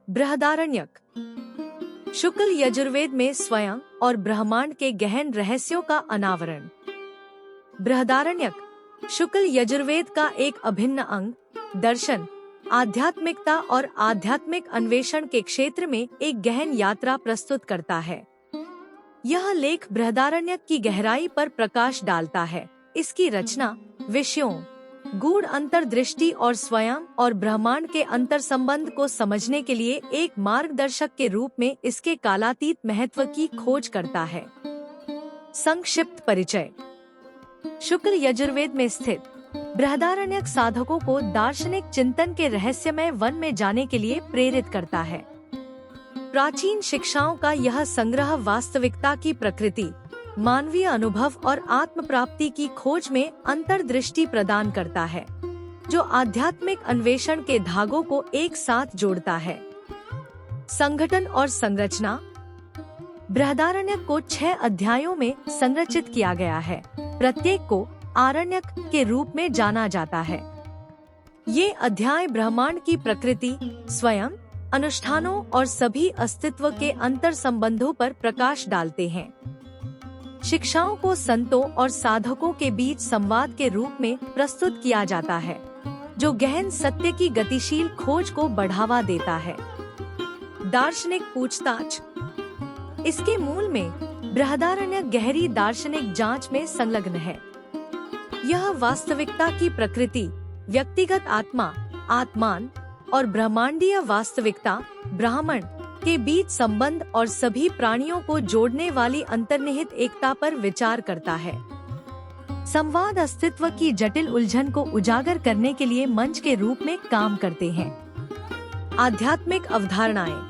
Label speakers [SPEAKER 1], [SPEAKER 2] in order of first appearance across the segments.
[SPEAKER 1] बृहदारण्यक। शुक्ल यजुर्वेद में स्वयं और ब्रह्मांड के गहन रहस्यों का अनावरण। बृहदारण्यक शुक्ल यजुर्वेद का एक अभिन्न अंग, दर्शन, आध्यात्मिकता और आध्यात्मिक अन्वेषण के क्षेत्र में एक गहन यात्रा प्रस्तुत करता है। यह लेख बृहदारण्यक की गहराई पर प्रकाश डालता है, इसकी रचना, विषयों, गूढ़ अंतर्दृष्टि और स्वयं और ब्रह्मांड के अंतर संबंध को समझने के लिए एक मार्गदर्शक के रूप में इसके कालातीत महत्व की खोज करता है। संक्षिप्त परिचय। शुक्ल यजुर्वेद में स्थित बृहदारण्यक साधकों को दार्शनिक चिंतन के रहस्यमय वन में जाने के लिए प्रेरित करता है। प्राचीन शिक्षाओं का यह संग्रह वास्तविकता की प्रकृति, मानवीय अनुभव और आत्म प्राप्ति की खोज में अंतर्दृष्टि प्रदान करता है, जो आध्यात्मिक अन्वेषण के धागों को एक साथ जोड़ता है। संगठन और संरचना। बृहदारण्यक को 6 अध्यायों में संरचित किया गया है। प्रत्येक को आरण्यक के रूप में जाना जाता है। ये अध्याय ब्रह्मांड की प्रकृति, स्वयं, अनुष्ठानों और सभी अस्तित्व के अंतर संबंधों पर प्रकाश डालते हैं। शिक्षाओं को संतों और साधकों के बीच संवाद के रूप में प्रस्तुत किया जाता है, जो गहन सत्य की गतिशील खोज को बढ़ावा देता है। दार्शनिक पूछताछ। इसके मूल में बृहदारण्यक गहरी दार्शनिक जांच में संलग्न है। यह वास्तविकता की प्रकृति, व्यक्तिगत आत्मा, आत्मान और ब्रह्मांडीय वास्तविकता, ब्राह्मण के बीच संबंध और सभी प्राणियों को जोड़ने वाली अंतर्निहित एकता पर विचार करता है। संवाद अस्तित्व की जटिल उलझन को उजागर करने के लिए मंच के रूप में काम करते हैं। आध्यात्मिक अवधारणाएं।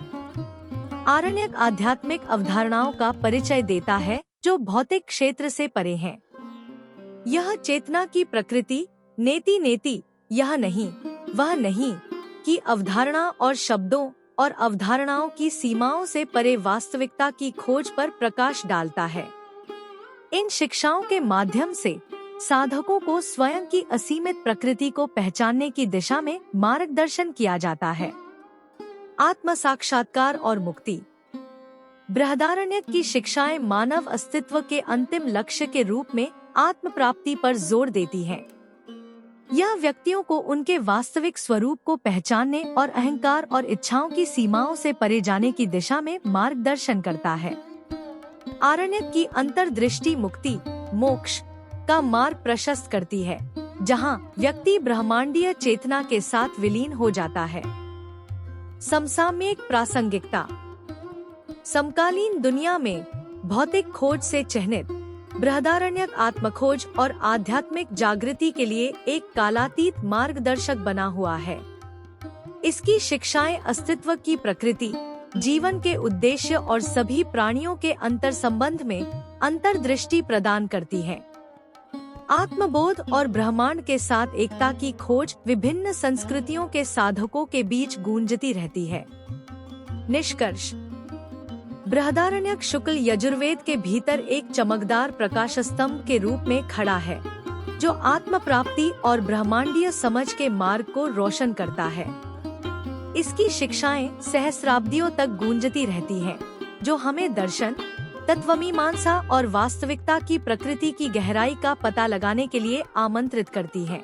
[SPEAKER 1] आरण्यक आध्यात्मिक अवधारणाओं का परिचय देता है, जो भौतिक क्षेत्र से परे हैं। यह चेतना की प्रकृति, नेति नेति, यह नहीं, वह नहीं की अवधारणा और शब्दों और अवधारणाओं की सीमाओं से परे वास्तविकता की खोज पर प्रकाश डालता है। इन शिक्षाओं के माध्यम से साधकों को स्वयं की असीमित प्रकृति को पहचानने की दिशा में मार्गदर्शन किया जाता है। आत्म साक्षात्कार और मुक्ति। बृहदारण्यक की शिक्षाएं मानव अस्तित्व के अंतिम लक्ष्य के रूप में आत्म प्राप्ति पर जोर देती हैं। यह व्यक्तियों को उनके वास्तविक स्वरूप को पहचानने और अहंकार और इच्छाओं की सीमाओं से परे जाने की दिशा में मार्गदर्शन करता है। आरण्यक की अंतर्दृष्टि मुक्ति, मोक्ष का मार्ग प्रशस्त करती है, जहां व्यक्ति ब्रह्मांडीय चेतना के साथ विलीन हो जाता है। समसामयिक प्रासंगिकता। समकालीन दुनिया में भौतिक खोज से चिह्नित बृहदारण्यक आत्मखोज और आध्यात्मिक जागृति के लिए एक कालातीत मार्गदर्शक बना हुआ है। इसकी शिक्षाएं अस्तित्व की प्रकृति, जीवन के उद्देश्य और सभी प्राणियों के अंतर संबंध में अंतर्दृष्टि प्रदान करती हैं। आत्मबोध और ब्रह्मांड के साथ एकता की खोज विभिन्न संस्कृतियों के साधकों के बीच गूंजती रहती है। निष्कर्ष। बृहदारण्यक शुक्ल यजुर्वेद के भीतर एक चमकदार प्रकाश स्तंभ के रूप में खड़ा है, जो आत्म प्राप्ति और ब्रह्मांडीय समझ के मार्ग को रोशन करता है। इसकी शिक्षाएं सहस्राब्दियों तक गूंजती रहती हैं, जो हमें दर्शन, तत्वमीमांसा और वास्तविकता की प्रकृति की गहराई का पता लगाने के लिए आमंत्रित करती हैं।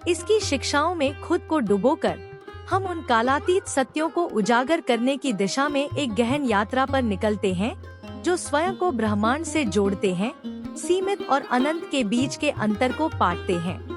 [SPEAKER 1] इसकी शिक्षाओं में खुद को डुबोकर हम उन कालातीत सत्यों को उजागर करने की दिशा में एक गहन यात्रा पर निकलते हैं, जो स्वयं को ब्रह्मांड से जोड़ते हैं, सीमित और अनंत के बीच के अंतर को पाटते हैं।